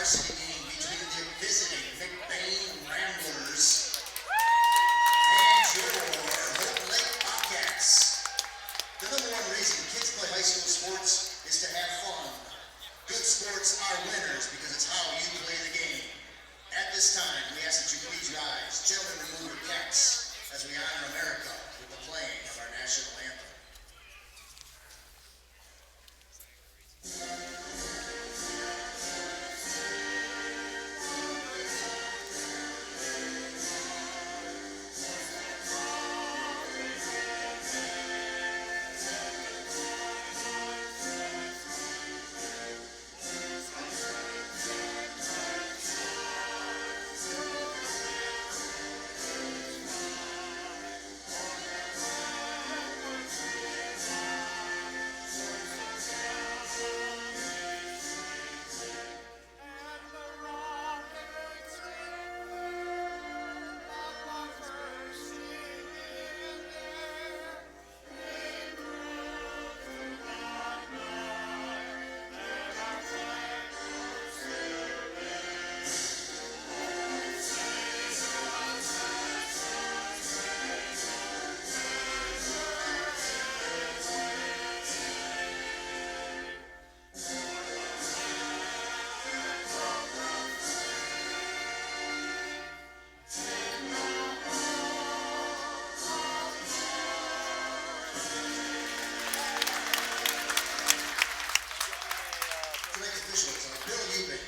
varsity game between the visiting McBain Ramblers and your Houghton Lake Bobcats. The number one reason kids play high school sports is to have fun. Good sports are winners because it's how you play the game. At this time, we ask that you please rise. Gentlemen, remove your caps as we honor America with the playing of our national anthem.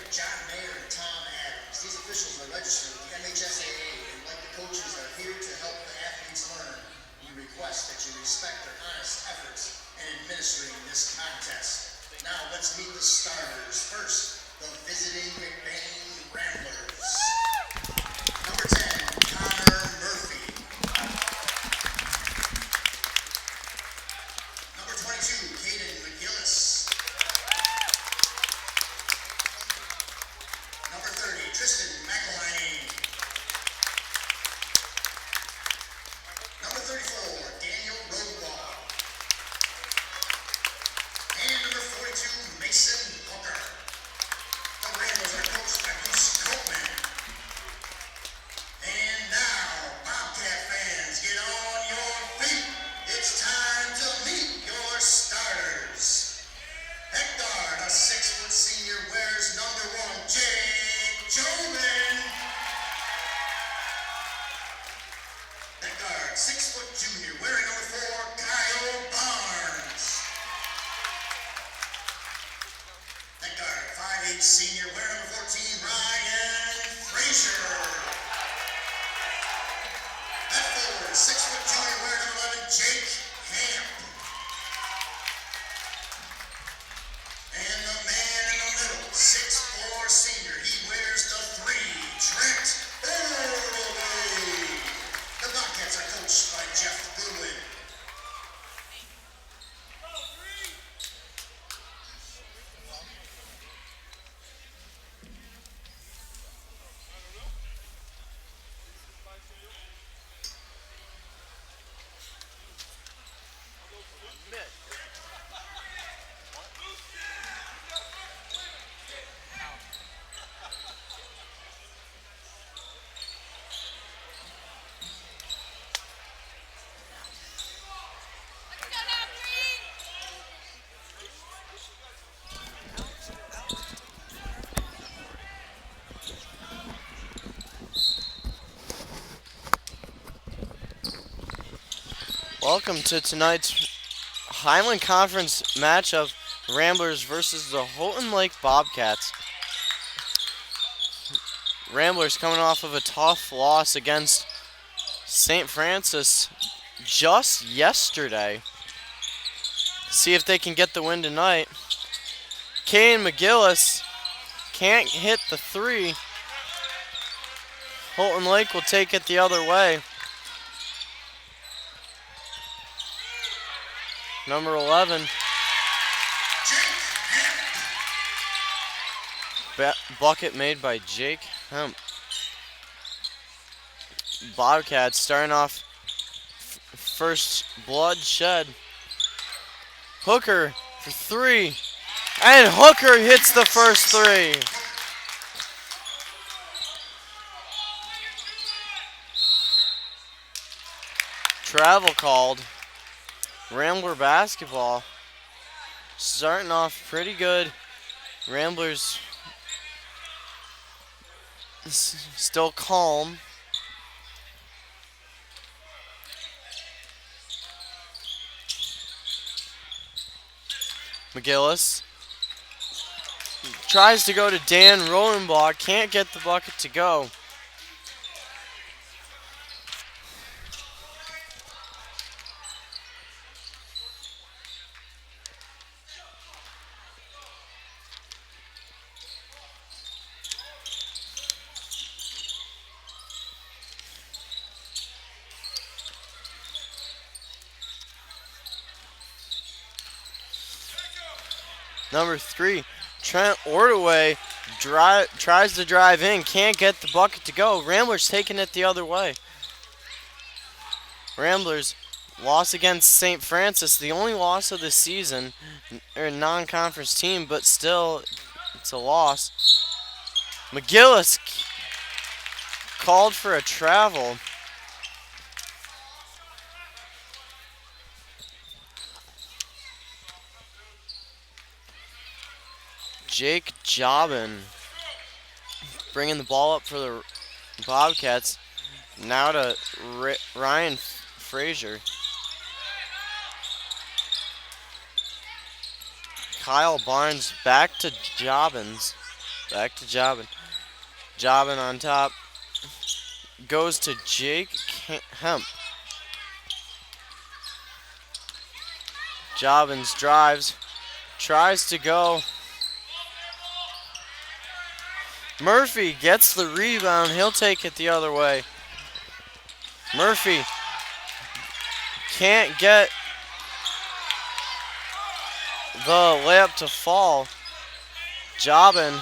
John Mayer and Tom Adams. These officials are registered with the MHSAA and, like the coaches, are here to help the athletes learn. We request that you respect their honest efforts in administering this contest. Now let's meet the starters. First, the visiting McBain Ramblers. Number 10, Connor Murphy. Number 22, Caden McGillis. Number 30, Tristan McElhinney. Number 34, Daniel Rodenbaugh. And number 42, Mason Hooker. The Ramblers are coached by Bruce Copeman. And now, Bobcat fans, get on your feet. It's time to meet your starters. At guard, a 6-foot senior wears number 1, Jake Jobin. At guard, 6-foot junior wearing number 4, Kyle Barnes. At guard, 5'8" senior wearing number 14, Ryan Frazier. At forward, 6-foot junior wearing number 11, Jake Hamp. And the man in the middle, 6'4" senior, he wears the 3, Trent Orloway. The Bobcats are coached by Jeff Goodwin. Welcome to tonight's Highland Conference matchup, Ramblers versus the Houghton Lake Bobcats. Ramblers coming off of a tough loss against St. Francis just yesterday. See if they can get the win tonight. Caden McGillis can't hit the 3. Houghton Lake will take it the other way. Number 11. Bucket made by Jake Hemp. Bobcats starting off first bloodshed. Hooker for 3. And Hooker hits the first 3. travel called. Rambler basketball starting off pretty good. Ramblers still calm. McGillis tries to go to Dan Rolenbaugh, can't get the bucket to go. Number 3, Trent Ordaway tries to drive in, can't get the bucket to go. Ramblers taking it the other way. Ramblers lost against St. Francis, the only loss of the season, or non-conference team, but still, it's a loss. McGillis called for a travel. Jake Jobin bringing the ball up for the Bobcats. Now to Ryan Frazier. Kyle Barnes back to Jobbins. Back to Jobin. Jobin on top. Goes to Jake Hemp. Jobbins drives. Tries to go. Murphy gets the rebound. He'll take it the other way. Murphy can't get the layup to fall. Jobin.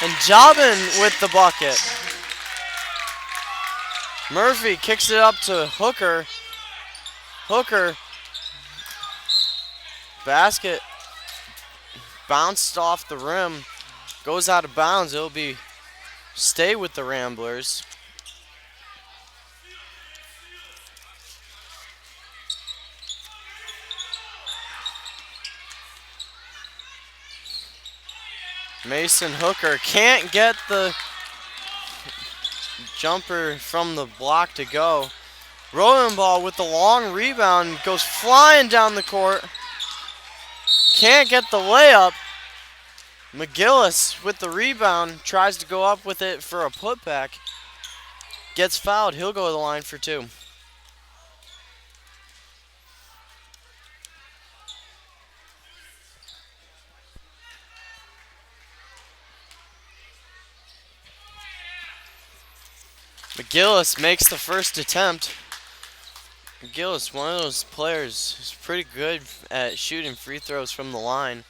And Jobin with the bucket. Murphy kicks it up to Hooker. Hooker. Basket bounced off the rim. Goes out of bounds. It'll stay with the Ramblers. Mason Hooker can't get the jumper from the block to go. Rolenbaugh with the long rebound goes flying down the court. Can't get the layup. McGillis with the rebound tries to go up with it for a putback. Gets fouled. He'll go to the line for 2. McGillis makes the first attempt. McGillis, one of those players who's pretty good at shooting free throws from the line.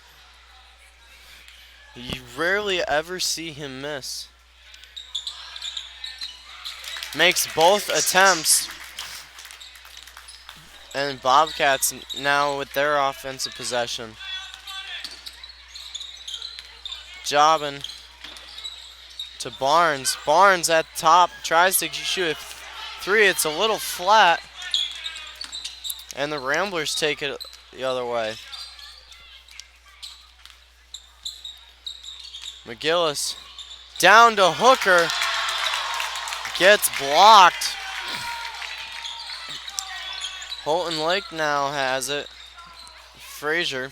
You rarely ever see him miss. Makes both attempts. And Bobcats now with their offensive possession. Jobin to Barnes. Barnes at the top tries to shoot a 3. It's a little flat. And the Ramblers take it the other way. McGillis down to Hooker. Gets blocked. Houghton Lake now has it. Frazier.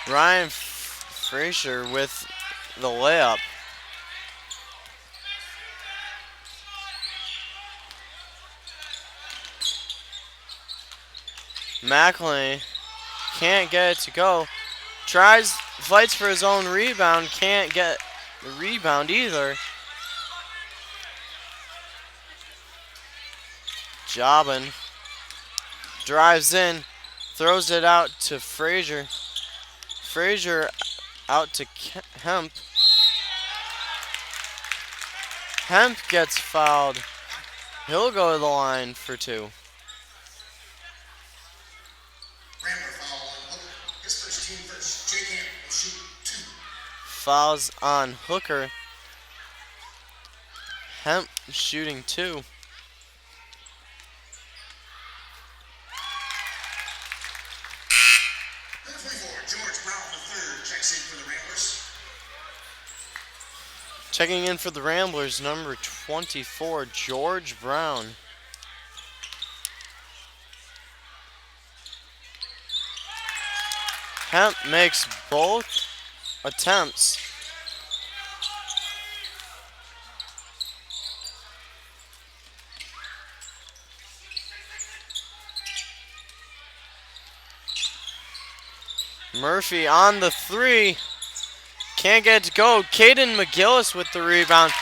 Ryan Frazier with the layup. Macklin can't get it to go. Fights for his own rebound, can't get the rebound either. Jobin drives in, throws it out to Frazier. Frazier out to Hemp. Hemp gets fouled. He'll go to the line for 2. Rambler foul on Hooker. His first team first. Jake Hemp will shoot 2. fouls on Hooker. Hemp shooting 2. George Brown III checks in for the Ramblers. Checking in for the Ramblers, number 24, George Brown. Hemp makes both attempts. Murphy on the 3. Can't get it to go. Caden McGillis with the rebound.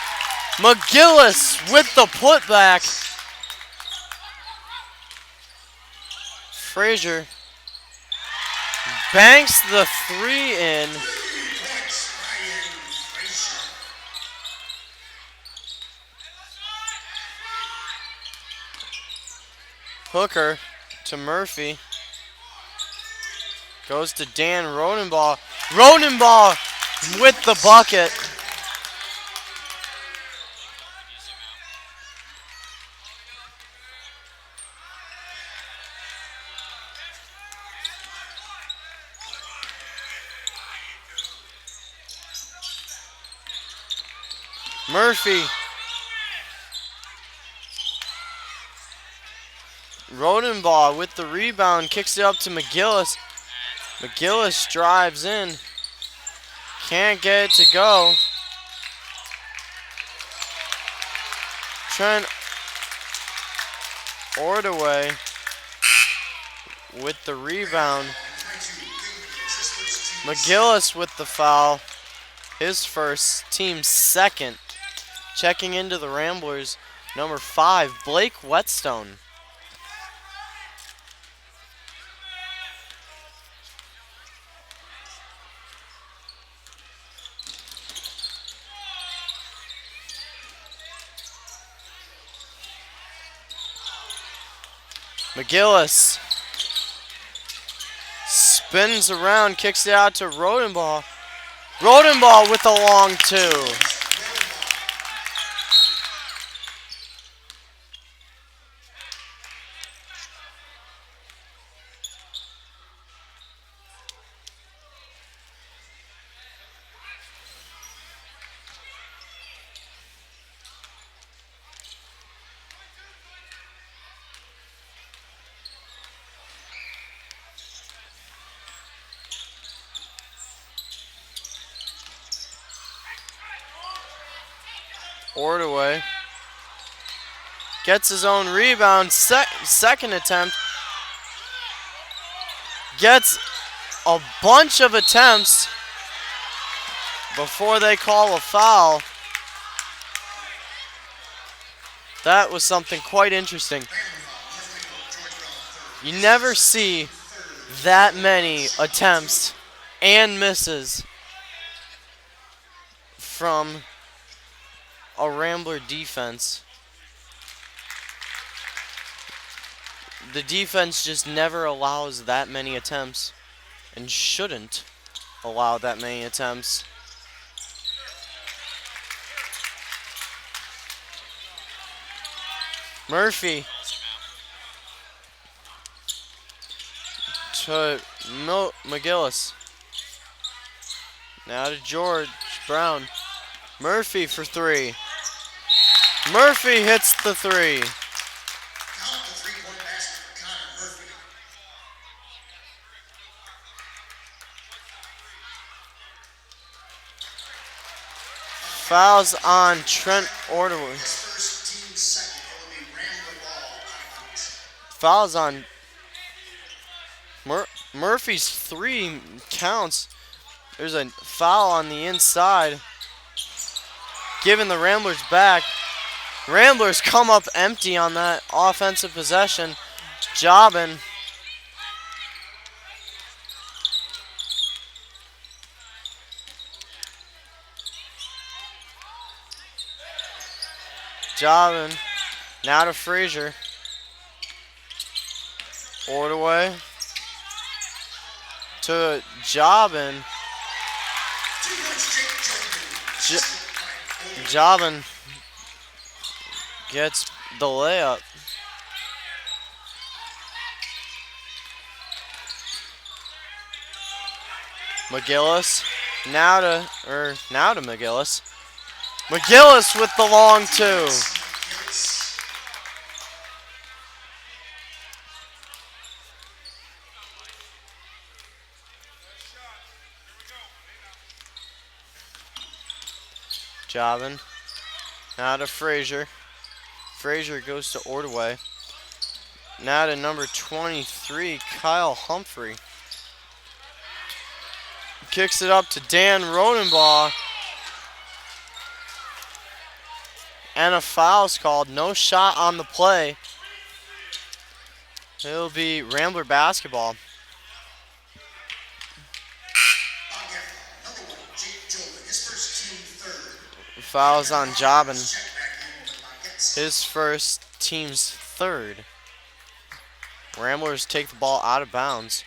McGillis with the putback. Frazier banks the 3 in. 3 points, Ryan Frazier. Hooker to Murphy. Goes to Dan Rodenbaugh. Rodenbaugh with the bucket. Murphy. Rodenbaugh with the rebound. Kicks it up to McGillis. McGillis drives in. Can't get it to go. Trent Ordaway with the rebound. McGillis with the foul. His first, team's second. Checking into the Ramblers, number 5, Blake Whetstone. McGillis spins around, kicks it out to Rodenbaugh. Rodenbaugh with a long 2. Ordaway gets his own rebound. Second attempt. Gets a bunch of attempts before they call a foul. That was something quite interesting. You never see that many attempts and misses from a Rambler defense. The defense just never allows that many attempts and shouldn't allow that many attempts. Murphy to McGillis. Now to George Brown. Murphy for 3. Murphy hits the 3. Count the 3-point basket for Connor Murphy. Fouls on Trent Ordaway. His first, team's second. It will be Rambler ball out. Fouls on Murphy's 3 counts. There's a foul on the inside. Giving the Ramblers back. Ramblers come up empty on that offensive possession. Jobbin. Jobbin. Now to Frazier. Ordaway. To Jobbin. Jobin gets the layup. McGillis now to McGillis. McGillis with the long two. Jobin now to Frazier. Frazier goes to Ordway. Now to number 23, Kyle Humphrey. Kicks it up to Dan Rodenbaugh. And a foul's called. No shot on the play. It'll be Rambler basketball. Fouls on Jobin. His first, team's third. Ramblers take the ball out of bounds.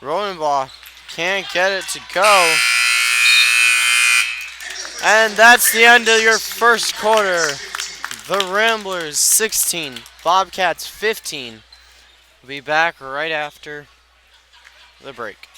Rodenbaugh can't get it to go. And that's the end of your first quarter. The Ramblers 16, Bobcats 15. We'll be back right after the break.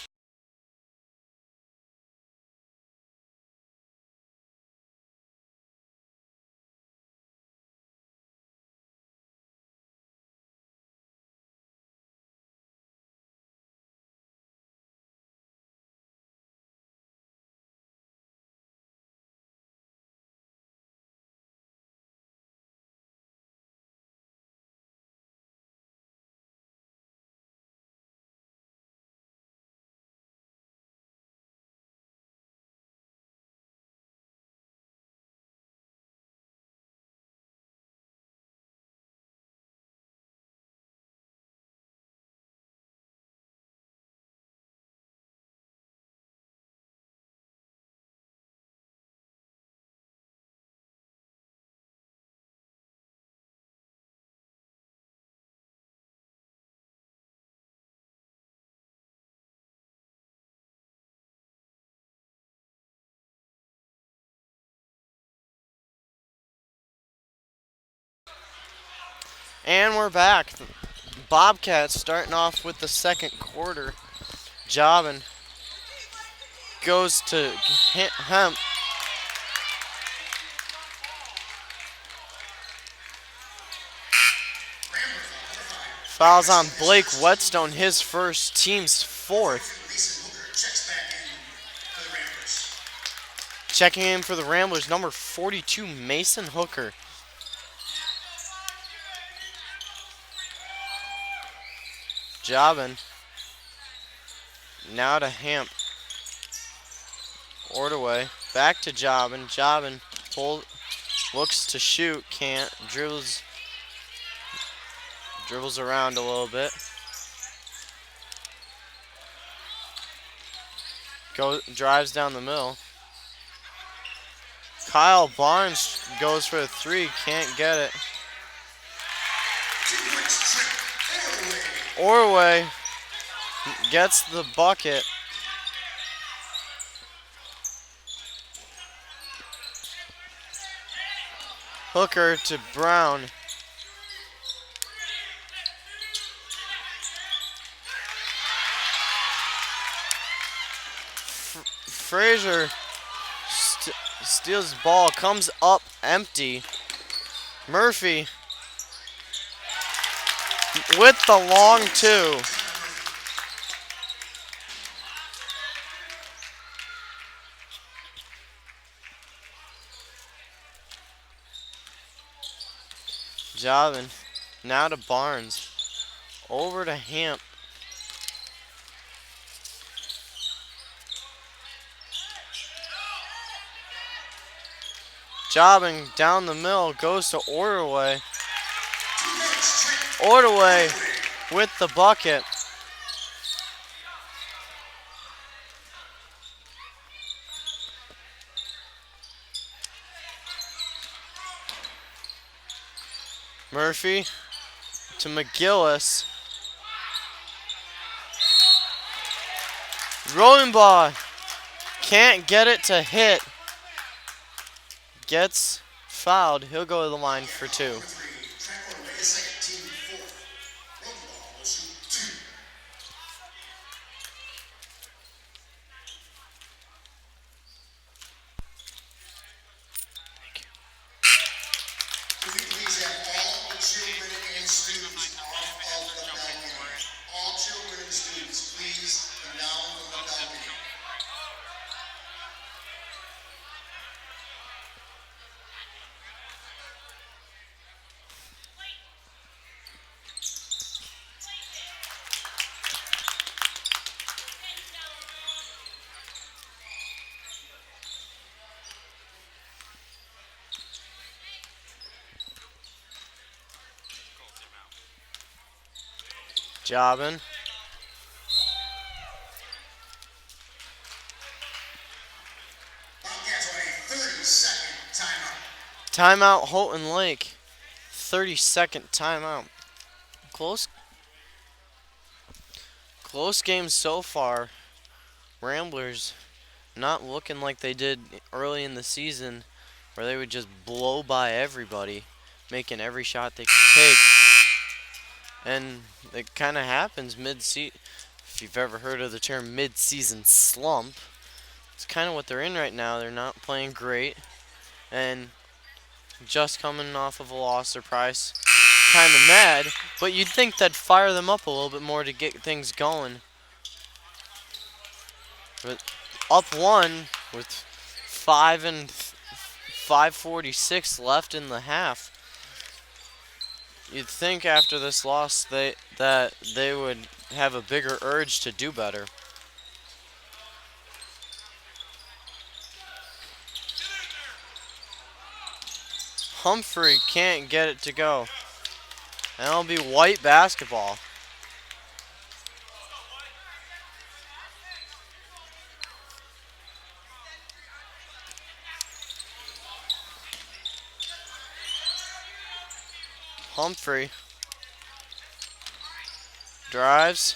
And we're back. Bobcats starting off with the second quarter. Jobin goes to Hemp. Fouls on Blake Whetstone, his first, team's fourth. Checking in for the Ramblers, number 42, Mason Hooker. Jobin. Now to Hamp. Ordway. Back to Jobin. Jobin looks to shoot. Can't. Dribbles around a little bit. Drives down the middle. Kyle Barnes goes for a three. Can't get it. Orway gets the bucket. Hooker to Brown. Frazier steals the ball, comes up empty. Murphy with the long two. Jobin now to Barnes. Over to Hamp. Jobin down the middle, goes to Ordway. Ordway with the bucket. Murphy to McGillis. Rolling ball. Can't get it to hit. Gets fouled. He'll go to the line for two. Could we please have all the children and students off of the balcony? All children and students, please come down from the balcony. Jobbing. Bobcats on a 30-second timeout. Timeout Houghton Lake. 30-second timeout. Close game so far. Ramblers not looking like they did early in the season where they would just blow by everybody, making every shot they could take. And it kind of happens mid-season. If you've ever heard of the term mid-season slump, it's kind of what they're in right now. They're not playing great and just coming off of a loss. They're probably kind of mad, but you'd think that'd fire them up a little bit more to get things going. But up one with 5:46 left in the half. You'd think after this loss that they would have a bigger urge to do better. Humphrey can't get it to go. And it'll be white basketball. Humphrey drives.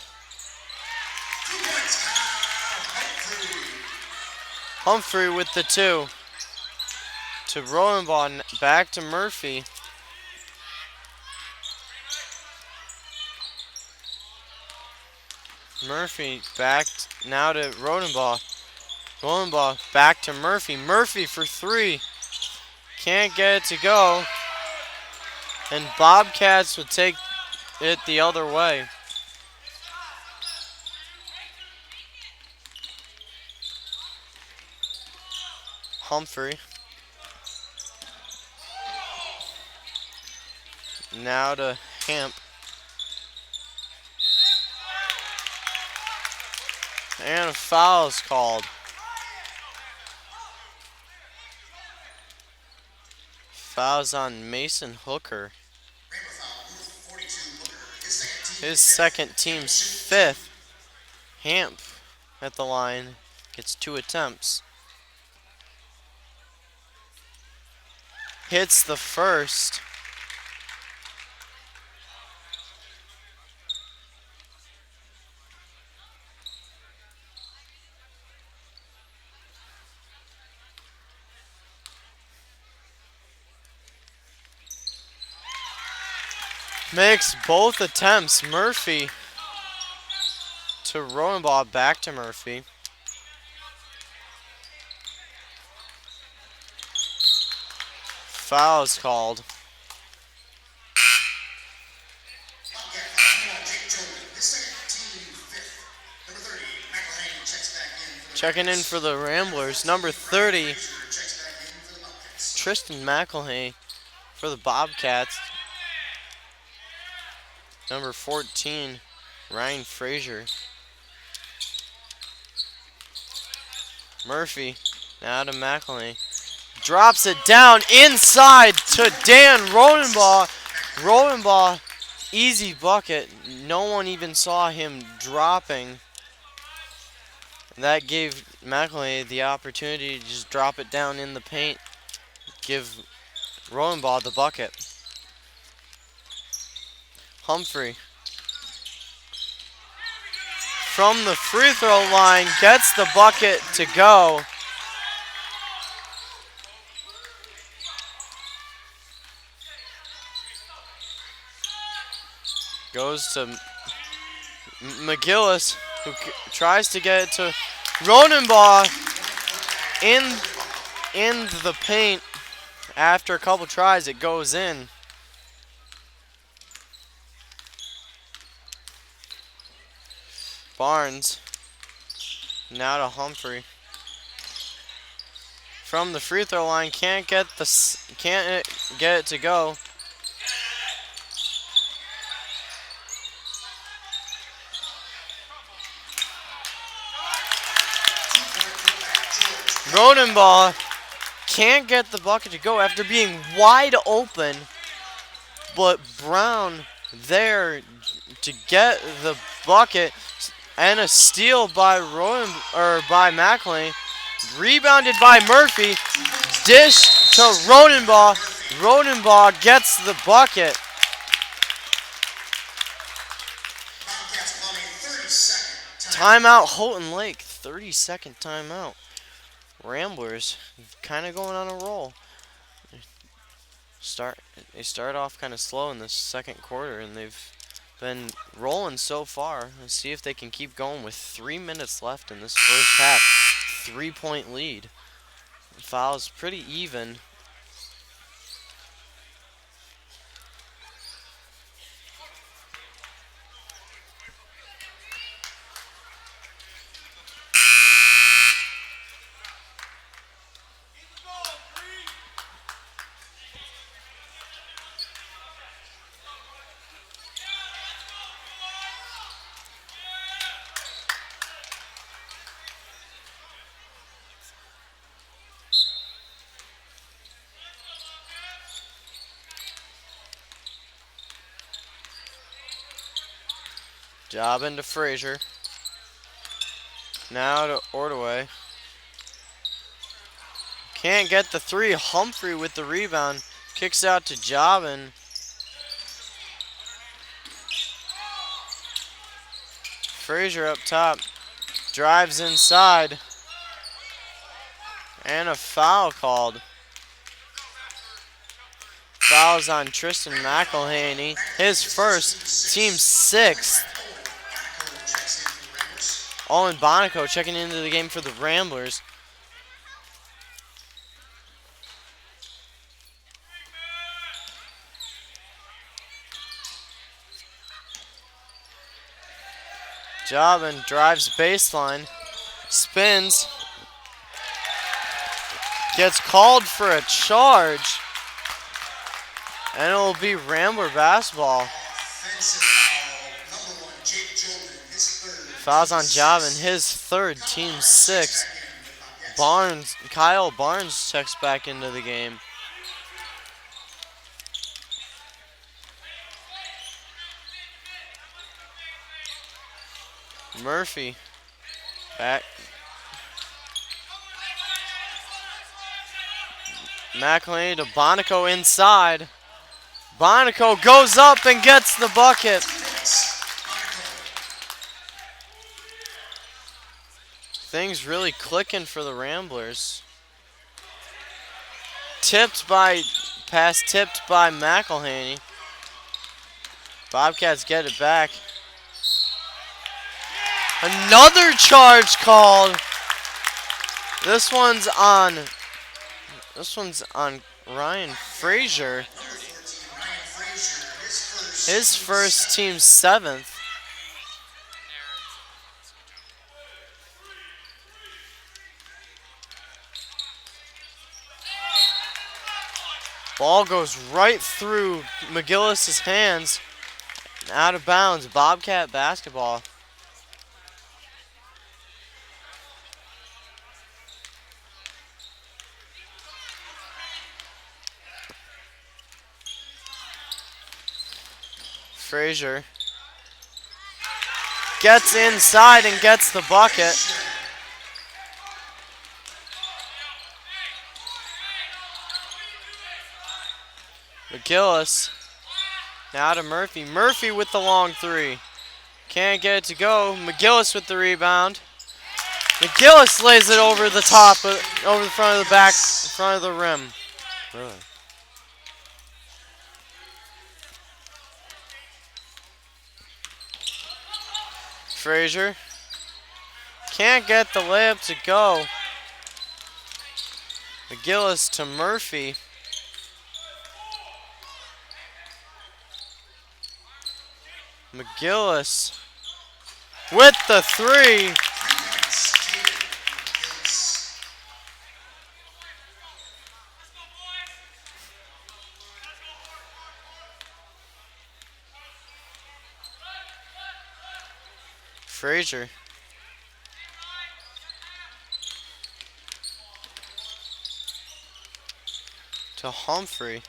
Humphrey with the two. To Rodenbaugh, back to Murphy. Murphy back now to Rodenbaugh. Rodenbaugh back to Murphy. Murphy for three. Can't get it to go. And Bobcats would take it the other way. Humphrey. Now to Hamp. And a foul is called. Fouls on Mason Hooker. His second team's fifth. Hamp at the line gets 2 attempts. Hits the first. Makes both attempts. Murphy to Rodenbaugh, back to Murphy. Foul is called. Checking in for the Ramblers, number 30, Tristan McElhay. For the Bobcats, number 14, Ryan Frazier. Murphy, now to McElhay. Drops it down inside to Dan Rodenbaugh. Rodenbaugh, easy bucket. No one even saw him dropping. That gave McElhay the opportunity to just drop it down in the paint. Give Rodenbaugh the bucket. Humphrey. from the free throw line, gets the bucket to go. Goes to McGillis, who tries to get it to Rodenbaugh in the paint. After a couple tries, it goes in. Barnes, now to Humphrey. From the free throw line, can't get it to go. Rodenbaugh can't get the bucket to go after being wide open, but Brown there to get the bucket, and a steal by by McElhaney. Rebounded by Murphy. Dish to Rodenbaugh. Rodenbaugh gets the bucket. Timeout Houghton Lake. 30-second timeout. Ramblers kind of going on a roll. They start off kind of slow in the second quarter, and they've been rolling so far. Let's see if they can keep going with 3 minutes left in this first half. 3-point lead. Fouls pretty even. Job into Frazier. Now to Ordway. Can't get the three. Humphrey with the rebound. Kicks out to Jobin. Frazier up top. Drives inside. And a foul called. Fouls on Tristan McElhaney. His first, team sixth. Owen Bonico checking into the game for the Ramblers. Jobin drives baseline, spins, gets called for a charge, and it will be Rambler basketball. Fouls on Jobin, his third, team sixth. Kyle Barnes checks back into the game. Murphy back. McElhaney to Bonico inside. Bonico goes up and gets the bucket. Things really clicking for the Ramblers. Pass tipped by McElhaney. Bobcats get it back. Another charge called. This one's on Ryan Frazier. His first, team seventh. Ball goes right through McGillis' hands. Out of bounds. Bobcat basketball. Frazier gets inside and gets the bucket. McGillis now to Murphy. Murphy with the long three. Can't get it to go. McGillis with the rebound. McGillis lays it over the top, over the front of the back, front of the rim. Really? Frazier. Can't get the layup to go. McGillis to Murphy. McGillis with the three. Frazier. To Humphrey.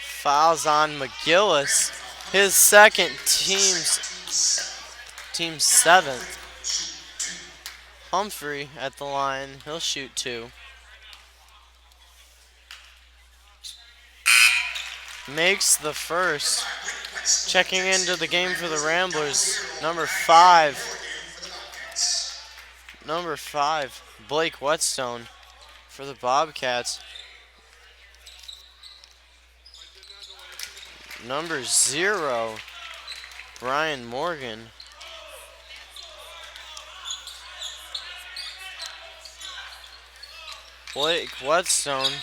Fouls on McGillis. His second, team's seventh. Humphrey at the line. He'll shoot two. Makes the first. Checking into the game for the Ramblers. Number 5. Number 5. Blake Whetstone for the Bobcats. Number 0. Brian Morgan. Blake Whetstone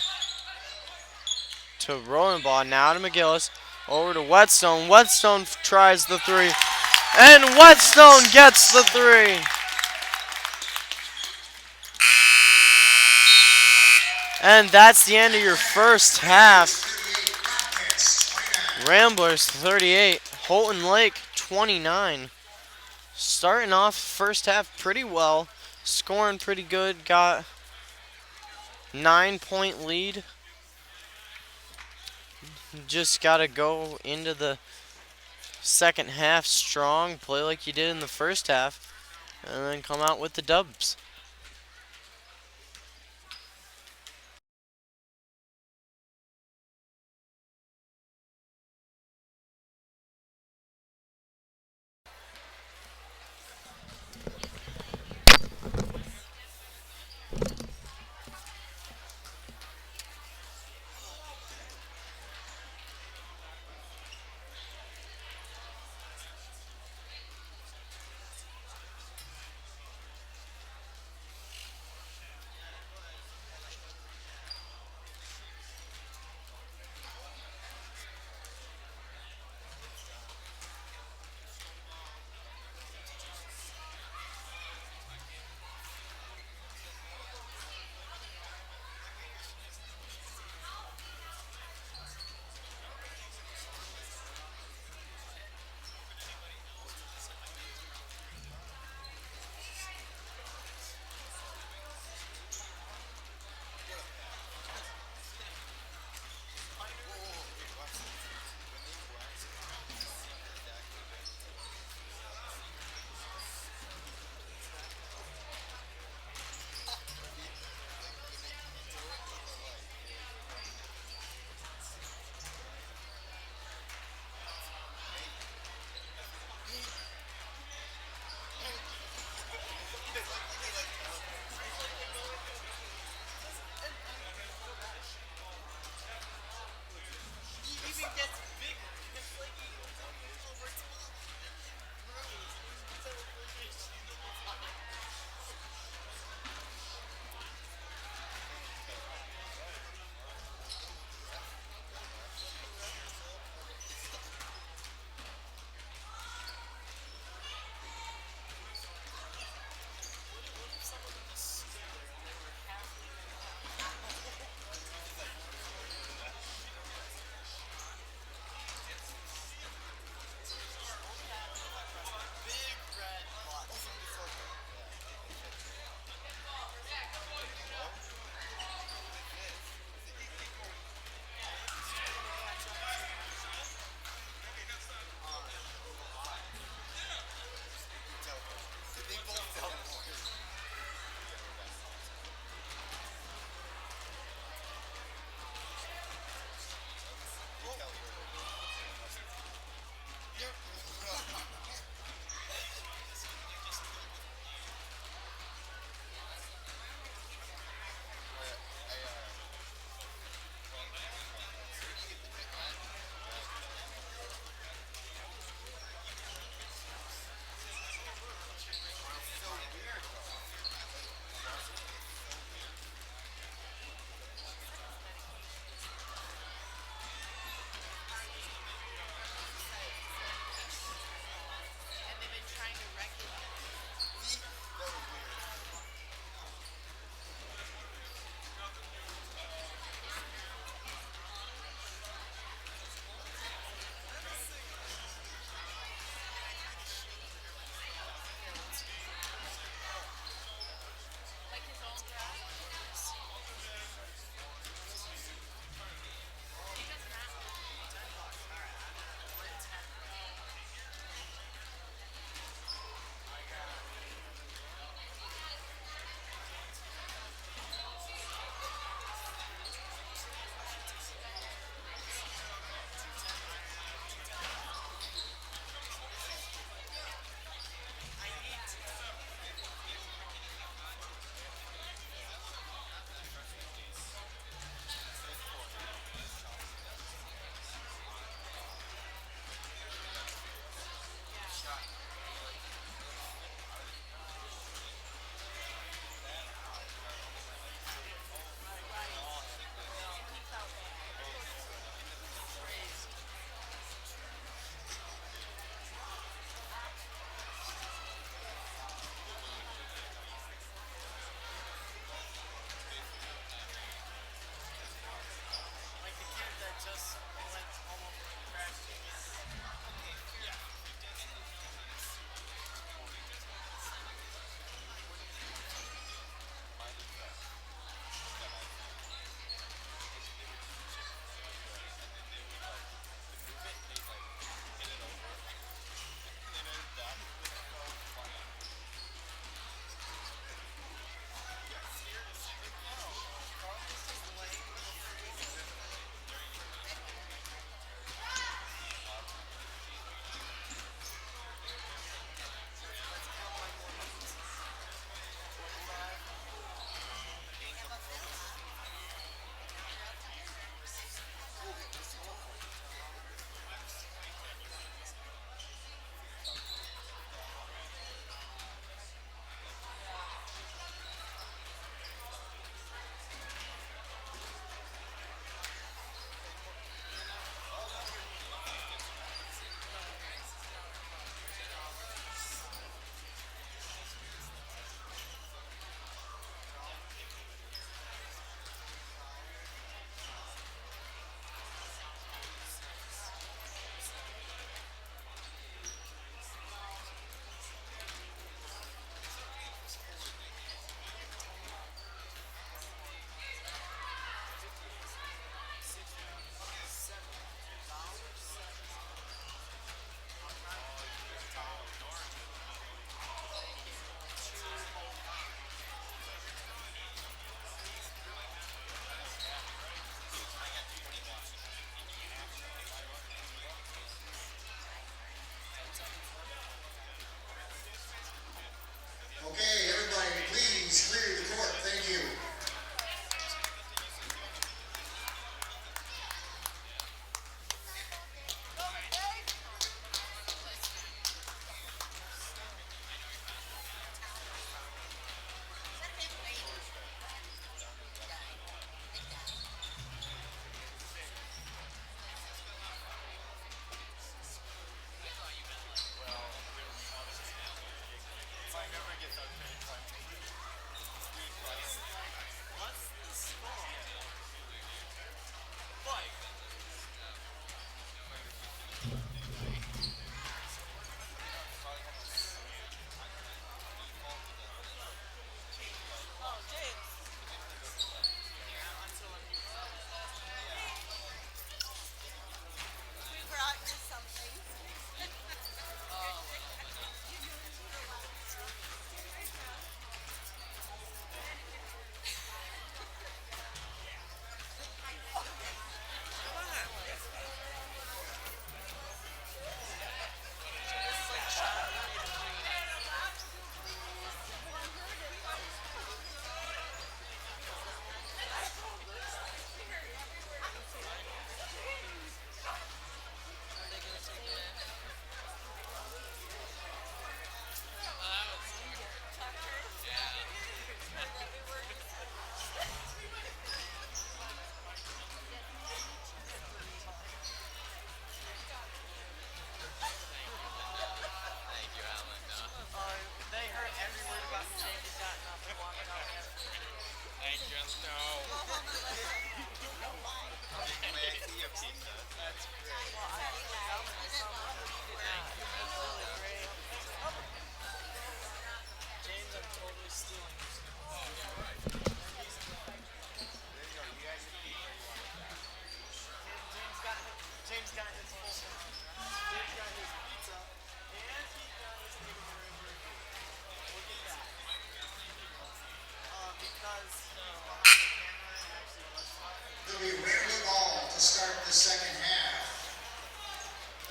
to Rosenbaugh. Now to McGillis. Over to Whetstone. Whetstone tries the three. And Whetstone gets the three. And that's the end of your first half. Ramblers 38. Houghton Lake 29. Starting off first half pretty well. Scoring pretty good. Got 9-point lead. Just got to go into the second half strong. Play like you did in the first half. And then come out with the dubs.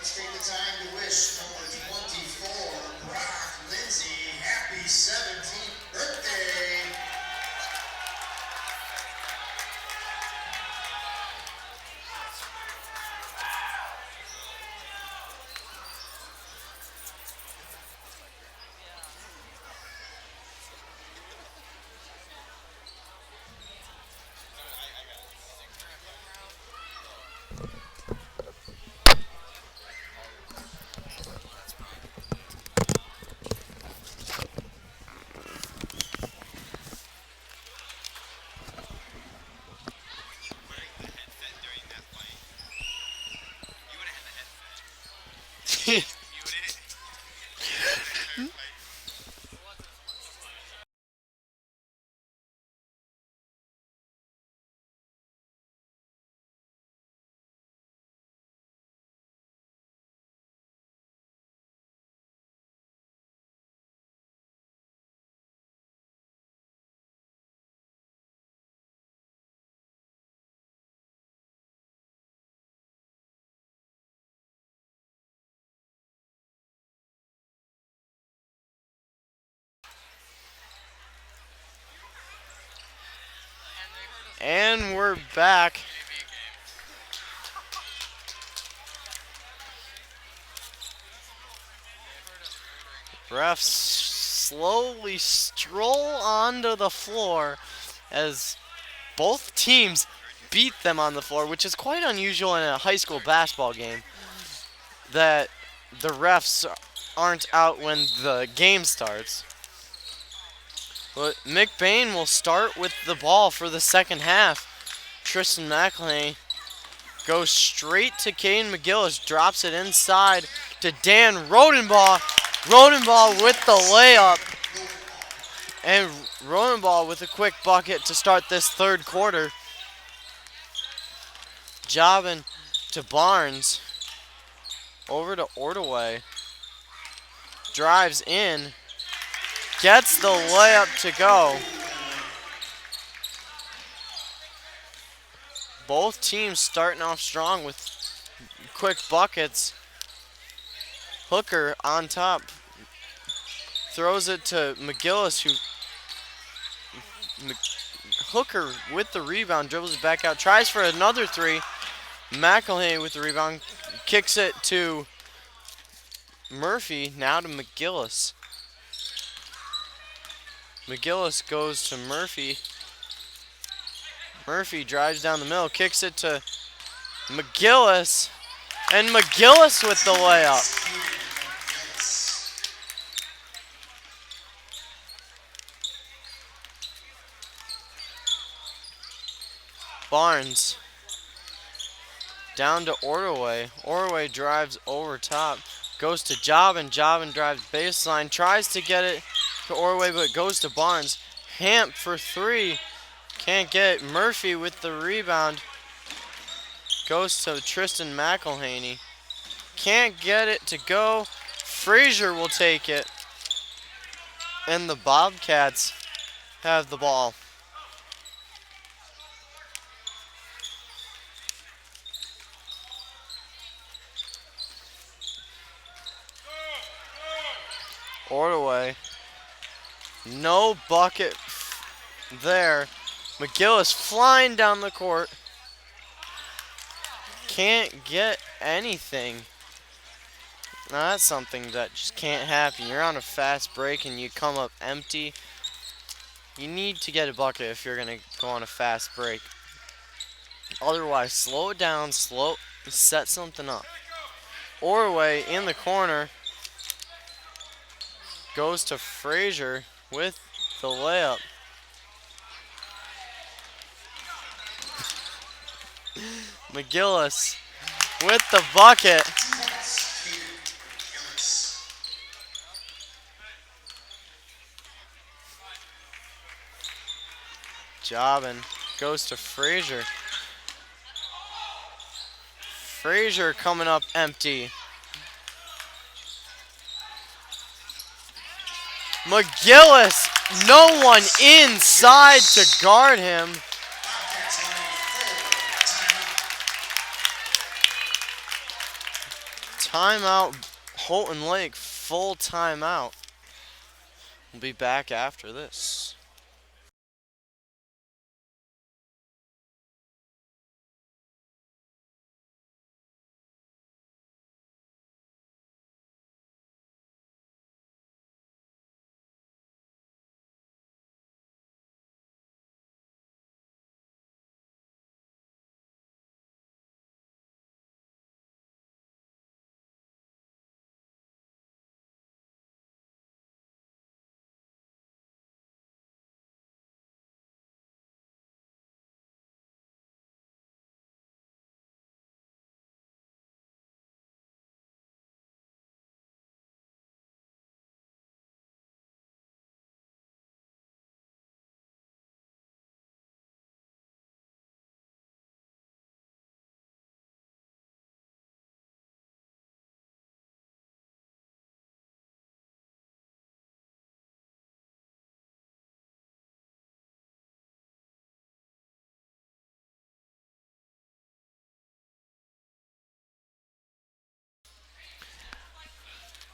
Let's take the time to wish number 24, Brock Lindsay, happy 17th birthday. And we're back. Refs slowly stroll onto the floor as both teams beat them on the floor, which is quite unusual in a high school basketball game, that the refs aren't out when the game starts. But McBain will start with the ball for the second half. Tristan McElhaney goes straight to Caden McGillis, drops it inside to Dan Rodenbaugh. Rodenbaugh with the layup. And Rodenbaugh with a quick bucket to start this third quarter. Jobbing to Barnes. Over to Ordaway. Drives in. Gets the layup to go. Both teams starting off strong with quick buckets. Hooker on top. Throws it to McGillis, who Hooker with the rebound, dribbles it back out, tries for another three. McElhaney with the rebound, kicks it to Murphy, now to McGillis. McGillis goes to Murphy. Murphy drives down the middle, kicks it to McGillis, and McGillis with the layup. Barnes down to Ordaway. Ordaway drives over top, goes to Jobbin. Jobbin drives baseline, tries to get it to Ordaway, but goes to Barnes. Hamp for three, can't get it. Murphy with the rebound, goes to Tristan McElhaney. Can't get it to go. Frazier will take it, and the Bobcats have the ball. Ordaway, no bucket there. McGillis flying down the court. Can't get anything. Now that's something that just can't happen. You're on a fast break and you come up empty. You need to get a bucket if you're going to go on a fast break. Otherwise, slow it down, set something up. Ordaway in the corner. Goes to Frazier with the layup. McGillis with the bucket. Jobbin goes to Frazier. Frazier coming up empty. McGillis, no one inside to guard him. Timeout, Houghton Lake, full timeout. We'll be back after this.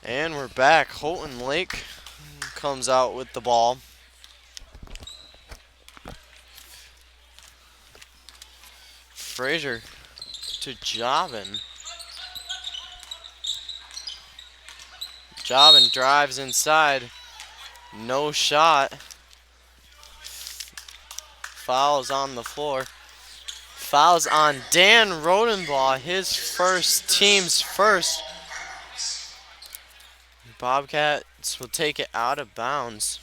And we're back. Houghton Lake comes out with the ball. Frazier to Jobin. Jobin drives inside. No shot. Fouls on the floor. Fouls on Dan Rodenbaugh, his first, team's first. Bobcats will take it out of bounds.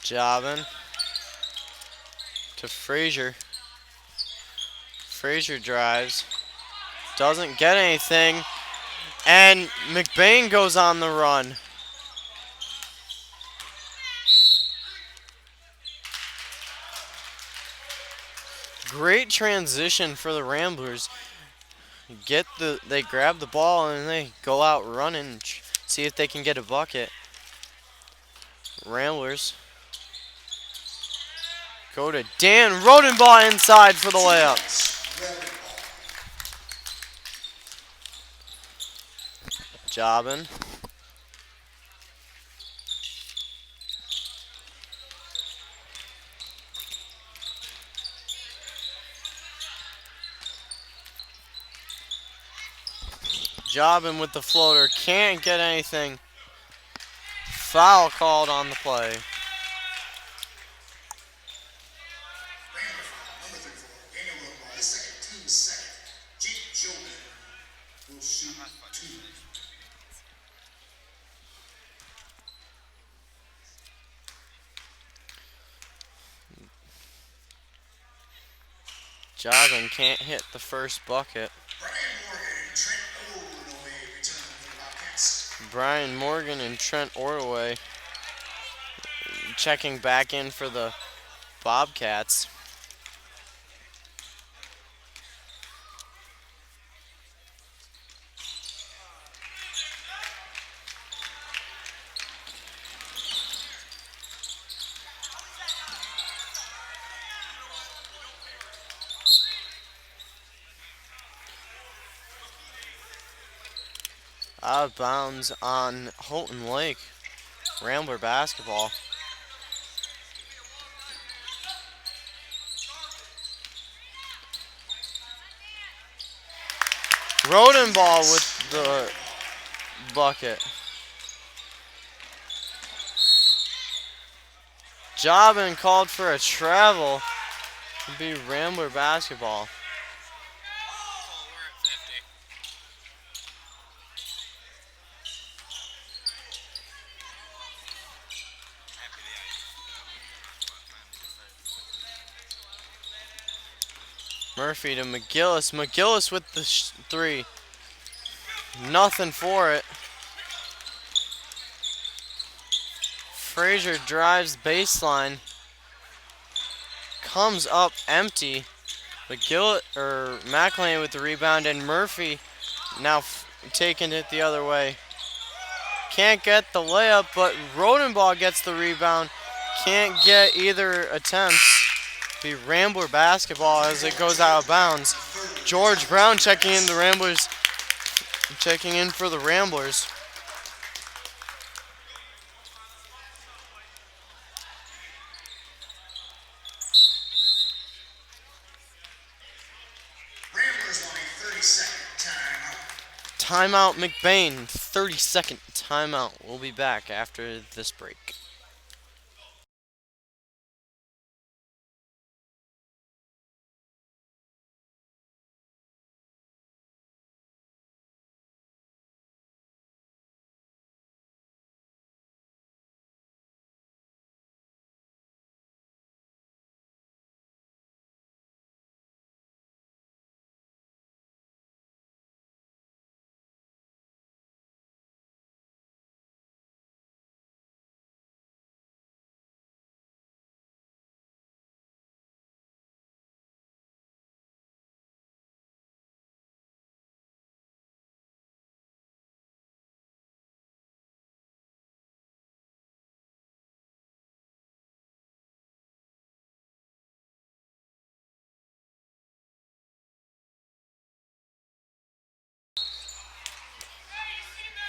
Jobin to Frazier. Frazier drives. Doesn't get anything. And McBain goes on the run. Great transition for the Ramblers. They grab the ball and they go out running, see if they can get a bucket. Ramblers go to Dan Rodenbaugh inside for the layup. Jobin. Jobin with the floater, can't get anything. Foul called on the play. Jobin can't hit the first bucket. Brian Morgan and Trent Ordaway checking back in for the Bobcats. Out of bounds on Houghton Lake. Rambler basketball. Rodenbaugh with the bucket. Jobin called for a travel. It'll be Rambler basketball. Murphy to McGillis. McGillis with the three. Nothing for it. Frazier drives baseline. Comes up empty. McElhaney with the rebound, and Murphy now taking it the other way. Can't get the layup, but Rodenbaugh gets the rebound. Can't get either attempt. Be Rambler basketball as it goes out of bounds. George Brown checking in the Ramblers. Checking in for the Ramblers. Ramblers want a 30-second timeout. Timeout McBain. 30-second timeout. We'll be back after this break.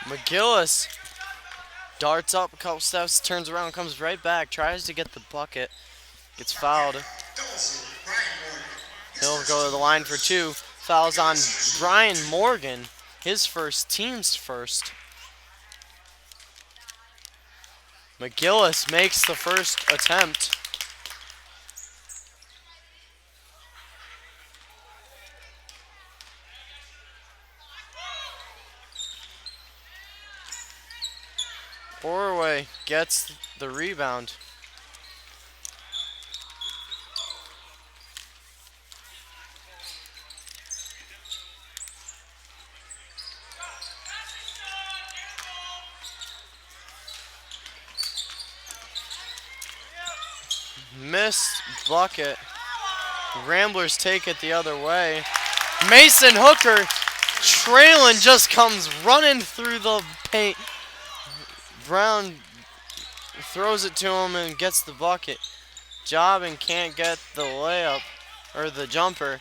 McGillis darts up a couple steps, turns around, comes right back, tries to get the bucket, gets fouled. He'll go to the line for two. Fouls on Brian Morgan, his first, team's first. McGillis makes the first attempt. Borway gets the rebound. Missed bucket. Ramblers take it the other way. Mason Hooker trailing just comes running through the paint. Brown throws it to him and gets the bucket. Jobin can't get the layup or the jumper.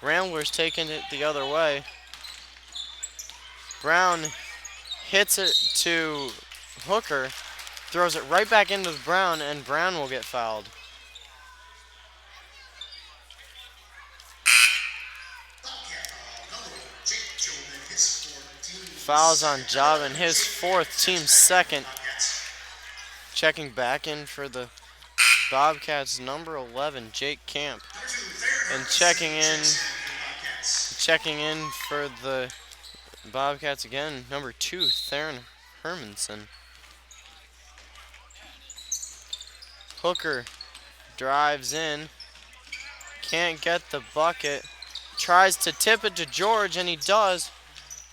Ramblers taking it the other way. Brown hits it to Hooker, throws it right back into Brown, and Brown will get fouled. Fouls on Jobin, his fourth, team's second. Checking back in for the Bobcats, number 11, Jake Camp. And checking in for the Bobcats again, number 2, Theron Hermanson. Hooker drives in, can't get the bucket, tries to tip it to George, and he does.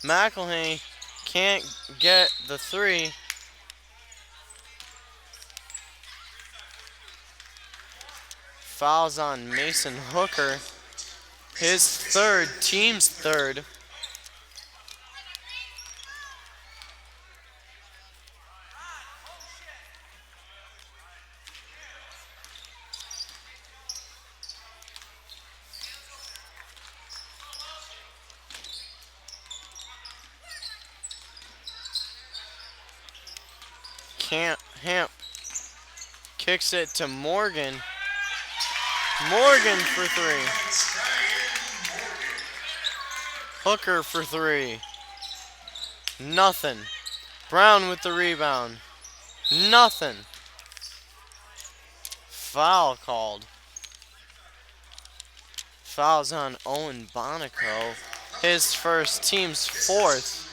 McElhaney can't get the three. Fouls on Mason Hooker, his third, team's third. Hamp kicks it to Morgan. Morgan for three. Hooker for three. Nothing. Brown with the rebound. Nothing. Foul called. Fouls on Owen Bonico. His first, team's fourth.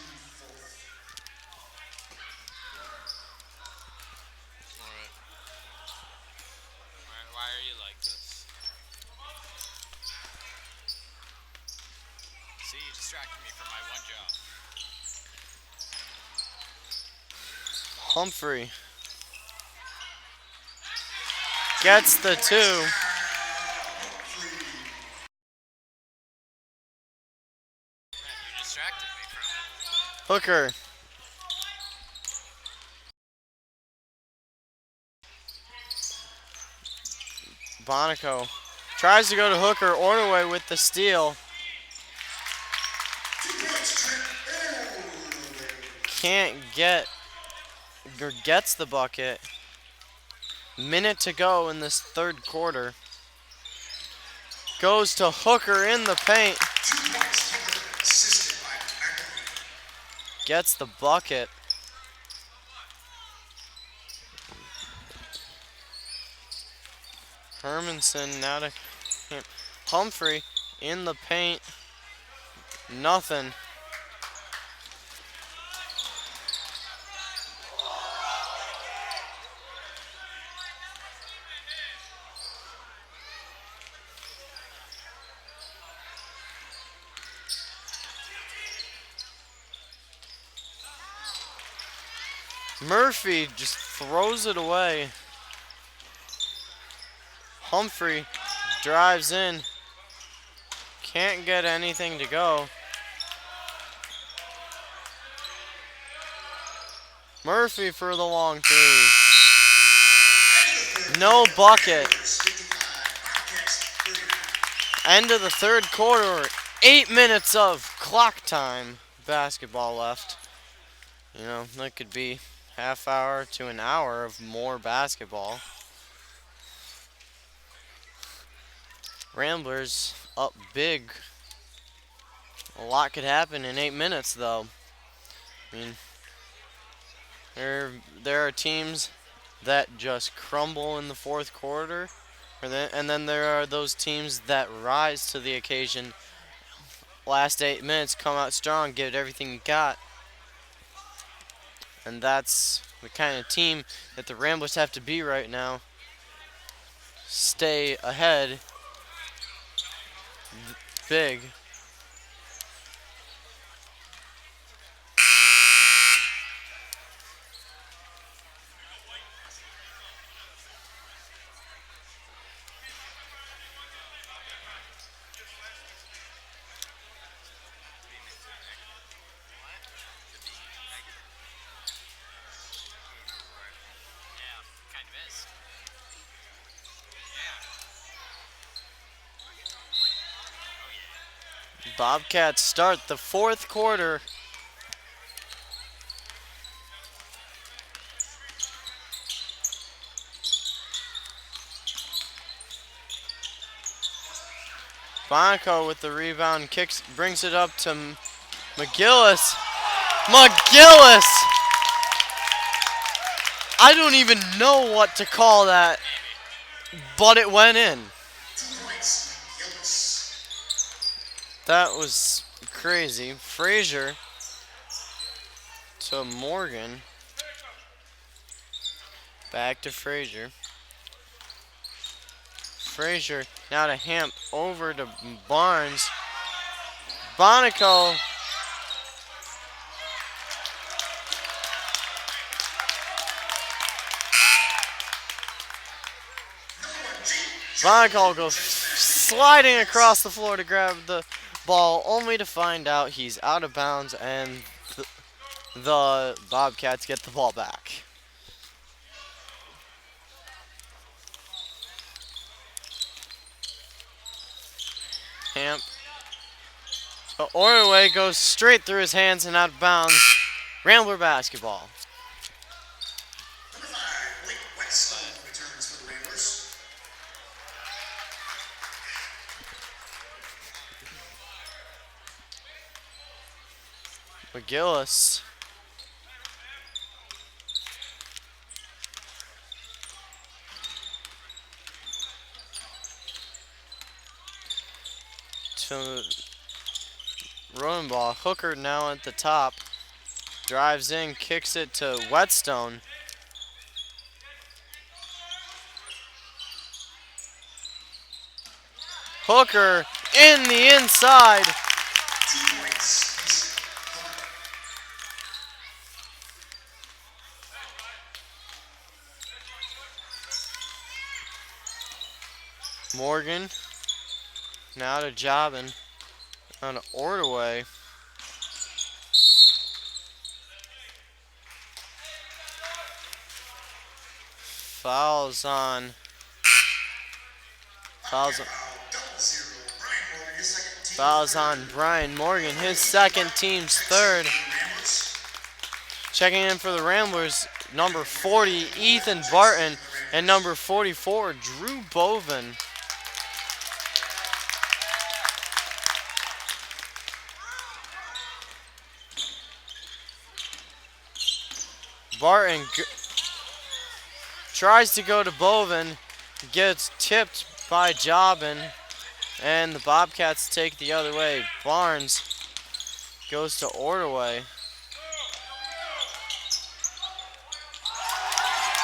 Why are you like this? See, you distracted me from my one job. Humphrey gets the two. You distracted me from it. Hooker Bonico tries to go to Hooker. Ordway with the steal. 2 points, Trent. Can't get, or gets the bucket. Minute to go in this third quarter. Goes to Hooker in the paint. 2 points, Hooker, assisted by McElhinney. Gets the bucket. Hermanson now to Humphrey in the paint. Nothing. Murphy just throws it away. Humphrey drives in. Can't get anything to go. Murphy for the long three. No bucket. End of the third quarter. 8 minutes of clock time. Basketball left. You know, that could be half hour to an hour of more basketball. Ramblers up big. A lot could happen in 8 minutes, though. I mean, there are teams that just crumble in the fourth quarter, and then there are those teams that rise to the occasion. Last 8 minutes, come out strong, give it everything you got. And that's the kind of team that the Ramblers have to be right now. Stay ahead big. Kind of is. Bobcats start the fourth quarter. Bonico with the rebound, brings it up to McGillis. McGillis! I don't even know what to call that, but it went in. 2 points, McGillis. That was crazy. Frazier to Morgan. Back to Frazier. Frazier now to Hamp, over to Barnes. Bonico. Bonico goes sliding across the floor to grab the ball, only to find out he's out of bounds, and the Bobcats get the ball back. Hamp. So Ordway goes straight through his hands and out of bounds. Rambler basketball. Number 5, Blake Whetstone returns for the Ramblers. McGillis. To Rodenball. Hooker now at the top. Drives in, kicks it to Whetstone. Hooker in the inside. 2 points, Mason Hooker. Morgan now to Jobin on Ordway. Fouls on Fouls, Double zero. Brian Morgan, his second team. fouls on Brian Morgan, his second, team's third. Ramblers. Checking in for the Ramblers, number 40, Ethan Barton, and number 44, Drew Bovin. Barton tries to go to Bovin, gets tipped by Jobin, and the Bobcats take the other way. Barnes goes to Ordaway.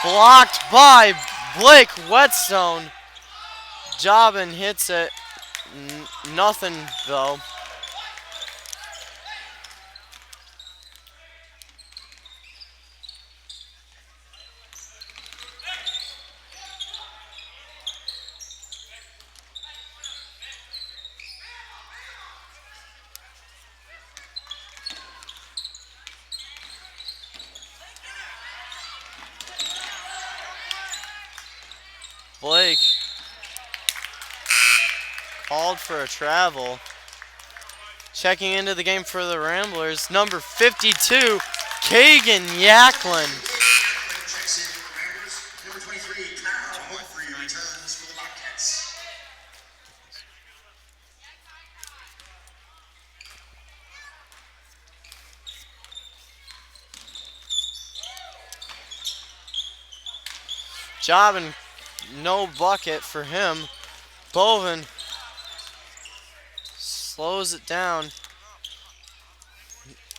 Blocked by Blake Whetstone. Jobin hits it. Nothing though. Blake called for a travel. Checking into the game for the Ramblers, number 52, Kagan Yaklin. Checks in for the Ramblers. Number 23, Kyle Humphrey returns for the Bobcats. Jobin, no bucket for him. Bovin slows it down.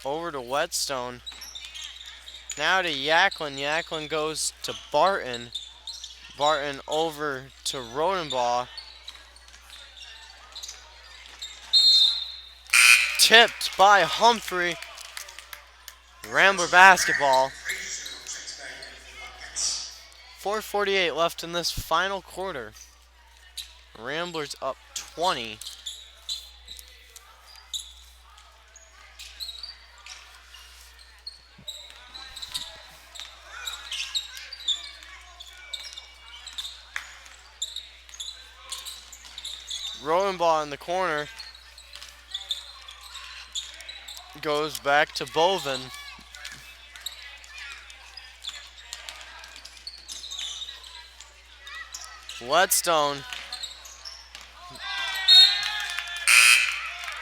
Over to Whetstone. Now to Yaklin. Yaklin goes to Barton. Barton over to Rodenbaugh. Tipped by Humphrey. Rambler basketball. 4:48 left in this final quarter. Ramblers up 20. Rodenbaugh in the corner. Goes back to Bovin. Whetstone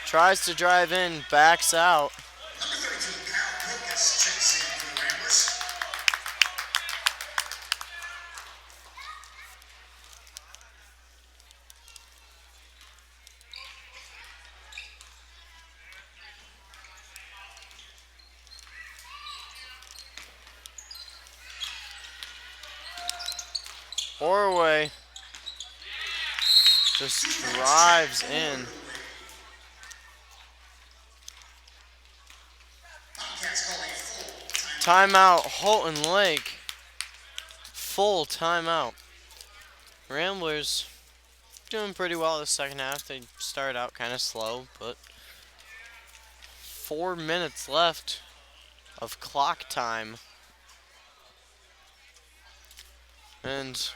tries to drive in, backs out. Number 32, Kyle Pilkus checks in for the Ramblers. Orway just drives in. Bobcats call a full Timeout, Houghton Lake. Full timeout. Ramblers doing pretty well the second half. They started out kind of slow, but 4 minutes left of clock time. And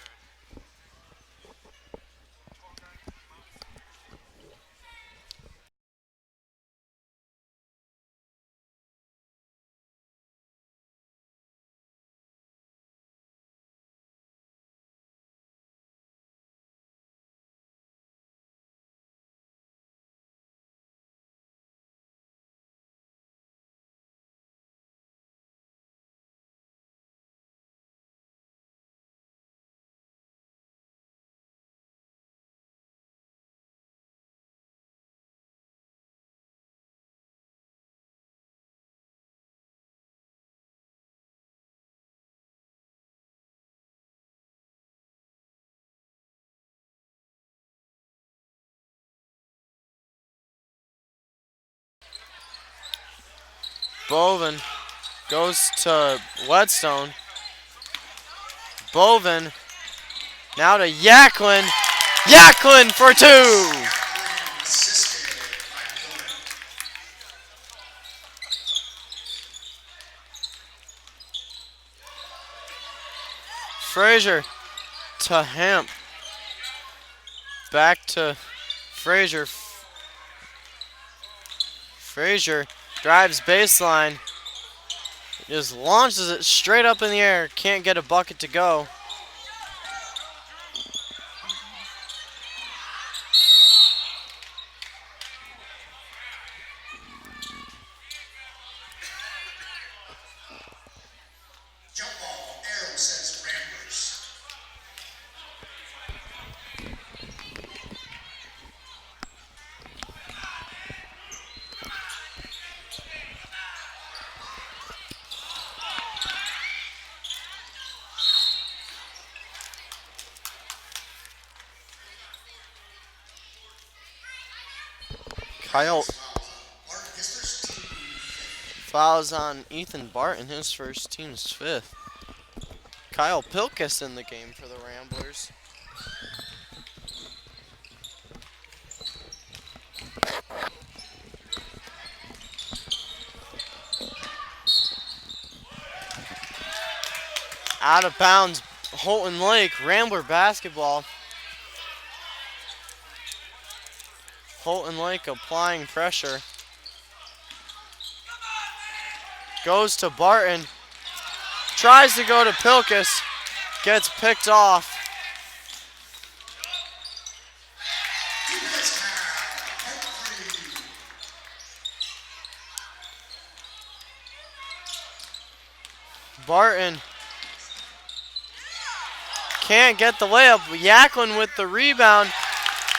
Bovin goes to Whetstone. Bovin now to Yaklin. Yaklin for two. assisted by Pilkus. Frazier to Hemp. Back to Frazier. Frazier drives baseline. Just launches it straight up in the air. Can't get a bucket to go. Jump ball, arrow sets Ramblers. Kyle Martin, his first team. fouls on Ethan Barton, his first team's fifth. Kyle Pilkus in the game for the Ramblers. Out of bounds, Houghton Lake, Rambler basketball. Houghton Lake applying pressure. Goes to Barton. Tries to go to Pilkus. Gets picked off. Defense foul, Houghton. Barton can't get the layup. Yaklin with the rebound.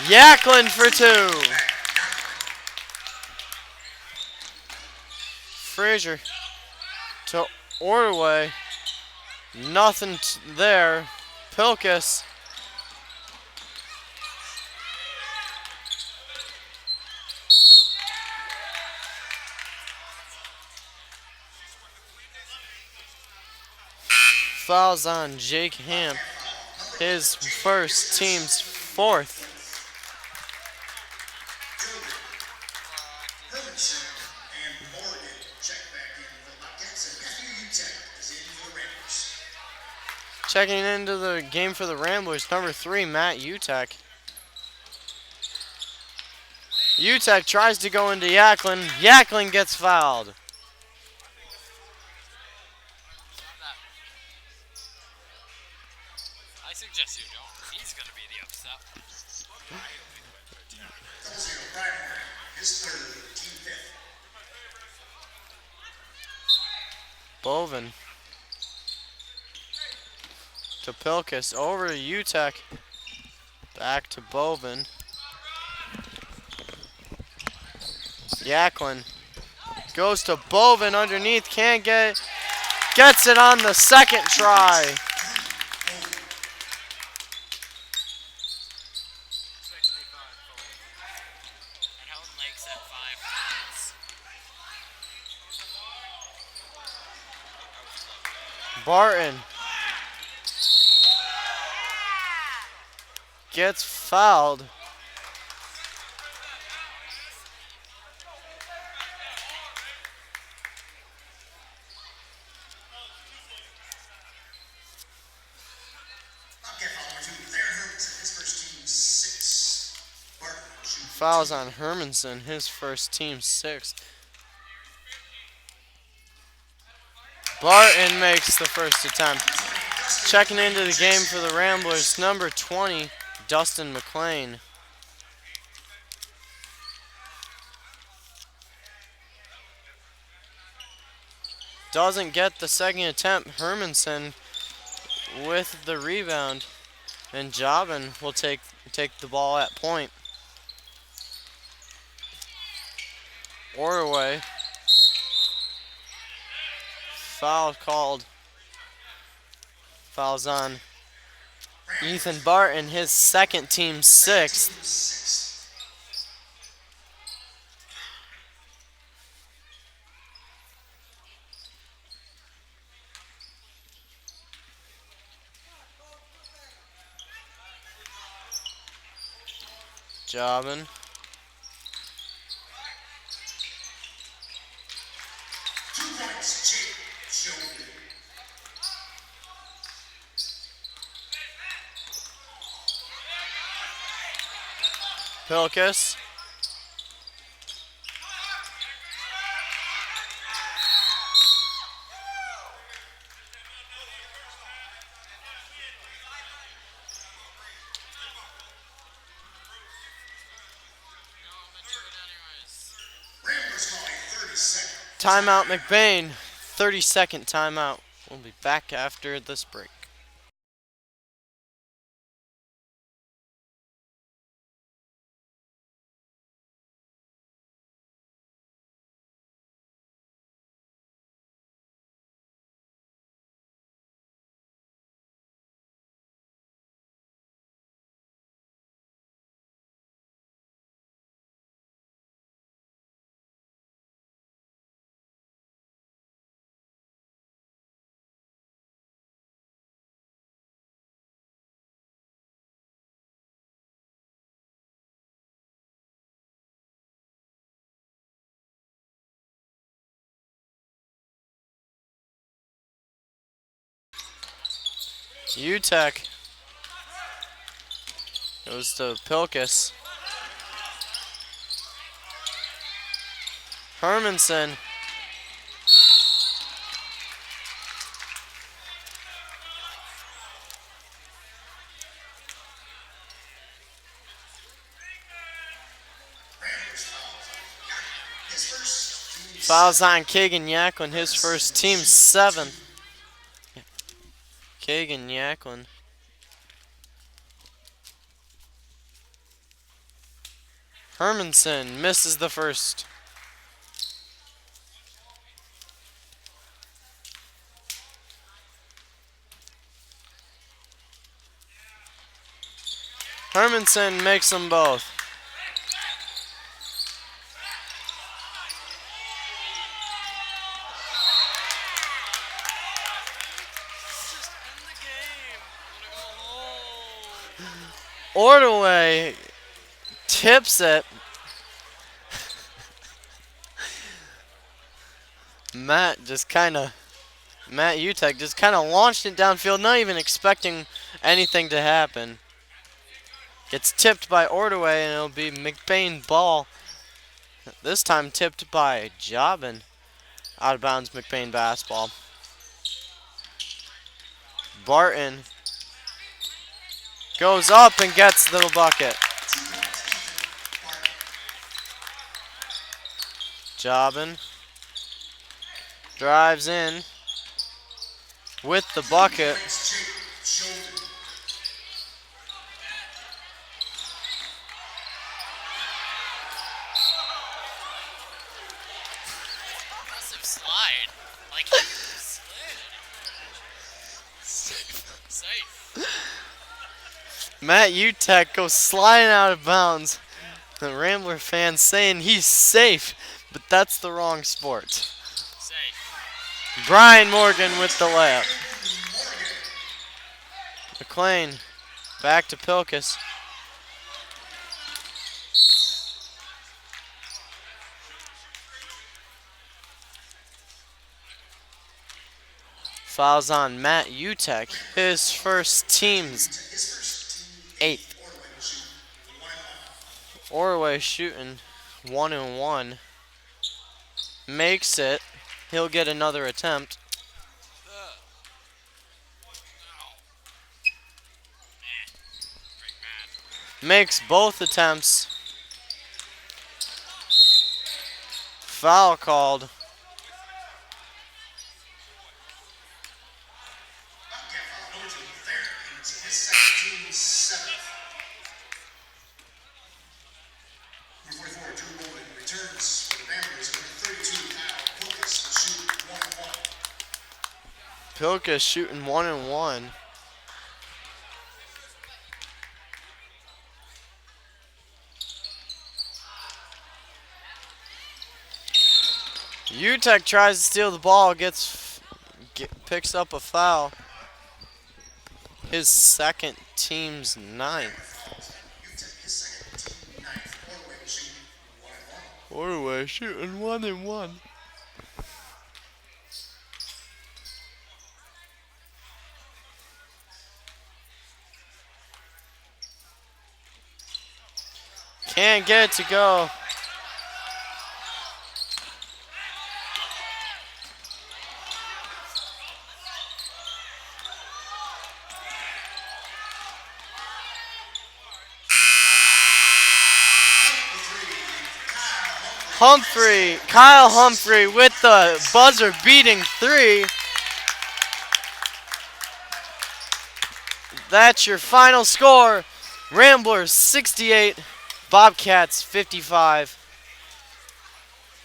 Yaklin for two. Frazier to Ordway. Nothing there. Pilkus. Fouls on Jake Hamp. His first, team's fourth. Hermanson and Morgan check back in for the Bobcats, and Matthew Utek is in for the Ramblers. Checking into the game for the Ramblers, number 3, Matt Utek. Utek tries to go into Yaklin. Yaklin gets fouled. I suggest you don't. He's going to be the upset. 0-0 Primary, his third, team fifth. Bovin to Pilkus, over to Utek. Back to Bovin. Yaklin goes to Bovin underneath, can't get it. Gets it on the second try. 65 and Houghton Lake's at 5 points. Barton gets fouled. Bobcat foul number 2, Theron Hermanson, his first team 6. Barton shooting Fouls on Hermanson, his first team 6. Barton makes the first attempt. Checking into the game for the Ramblers, number 20, Dustin McLean. Doesn't get the second attempt. Hermanson with the rebound. And Jobin will take the ball at point. Ordway. Foul called. Fouls on Ethan Barton, his second team 6th. 6. Jobin. 2 points, Jake Joby. Pilkus. Ramblers call a 30-second. Timeout, McBain. 30-second timeout. We'll be back after this break. UTEC goes to Pilkus. Hermanson. Ramblers fouls on his first team Fouls on Kagan Yaklin, his first team 7. Kagan Yaklin. Hermanson misses the first. Hermanson makes them both. Ordaway tips it. Matt UTEC just kind of launched it downfield, not even expecting anything to happen. Gets tipped by Ordaway, and it'll be McBain ball. This time tipped by Jobin. Out of bounds, McBain basketball. Barton goes up and gets the bucket. Jobin drives in with the bucket. Impressive slide. Like he slid. Safe. Matt UTEC goes sliding out of bounds. The Rambler fans saying he's safe, but that's the wrong sport. Safe. Brian Morgan with the layup. McLean back to Pilkus. Fouls on Matt UTEC, his first team's 8th. Orway shooting 1 and 1. Makes it. He'll get another attempt. Makes both attempts. Foul called. Pilkus shooting 1 and 1. UTEC tries to steal the ball, picks up a foul. His second, team's 9th. Ordaway shooting 1 and 1. Can't get it to go. Kyle Humphrey with the buzzer beating 3. That's your final score. Ramblers 68, Bobcats 55.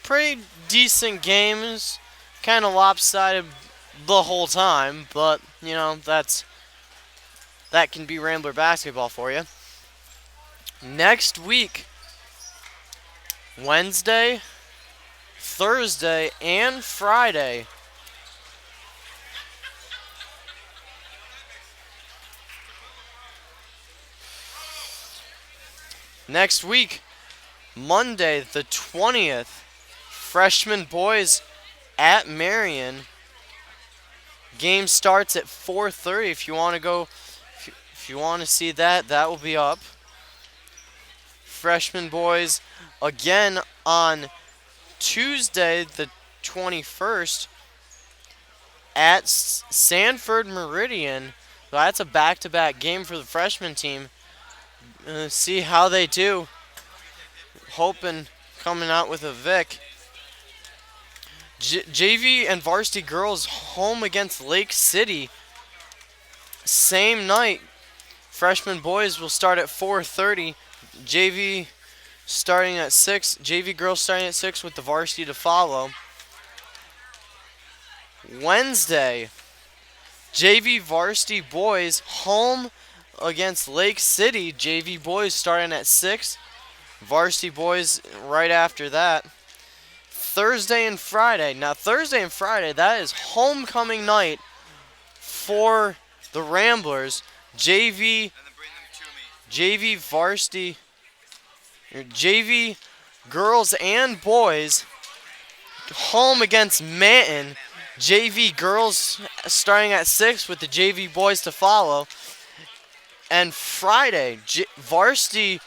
Pretty decent games. Kind of lopsided the whole time, but you know, that can be Rambler basketball for you. Next week, Wednesday, Thursday, and Friday. Next week, Monday the 20th, freshman boys at Marion. Game starts at 4:30. If you want to go, if you want to see that, that will be up. Freshman boys again on Tuesday the 21st at Sanford Meridian. So that's a back-to-back game for the freshman team. See how they do. Hoping coming out with a Vic. JV and varsity girls home against Lake City. Same night. Freshman boys will start at 4:30. JV starting at 6. JV girls starting at 6 with the varsity to follow. Wednesday, JV varsity boys home against Lake City. JV boys starting at 6. Varsity boys right after that. Thursday and Friday. Now Thursday and Friday, that is homecoming night for the Ramblers. JV varsity, JV girls and boys home against Manton. JV girls starting at 6 with the JV boys to follow. And Friday, varsity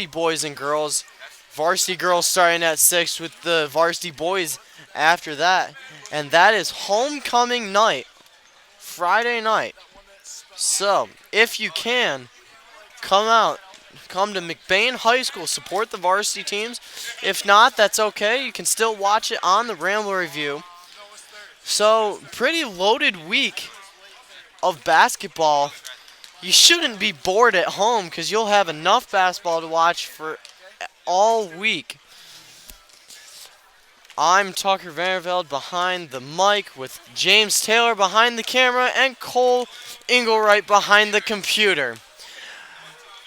boys and girls. Varsity girls starting at 6 with the varsity boys after that. And that is homecoming night, Friday night. So, if you can, come to McBain High School, support the varsity teams. If not, that's okay. You can still watch it on the Rambler Review. So, pretty loaded week of basketball. You shouldn't be bored at home because you'll have enough basketball to watch for all week. I'm Tucker Vanderveld behind the mic with James Taylor behind the camera and Cole Engelwright behind the computer.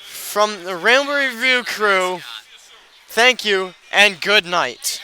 From the Rambler Review crew, thank you and good night.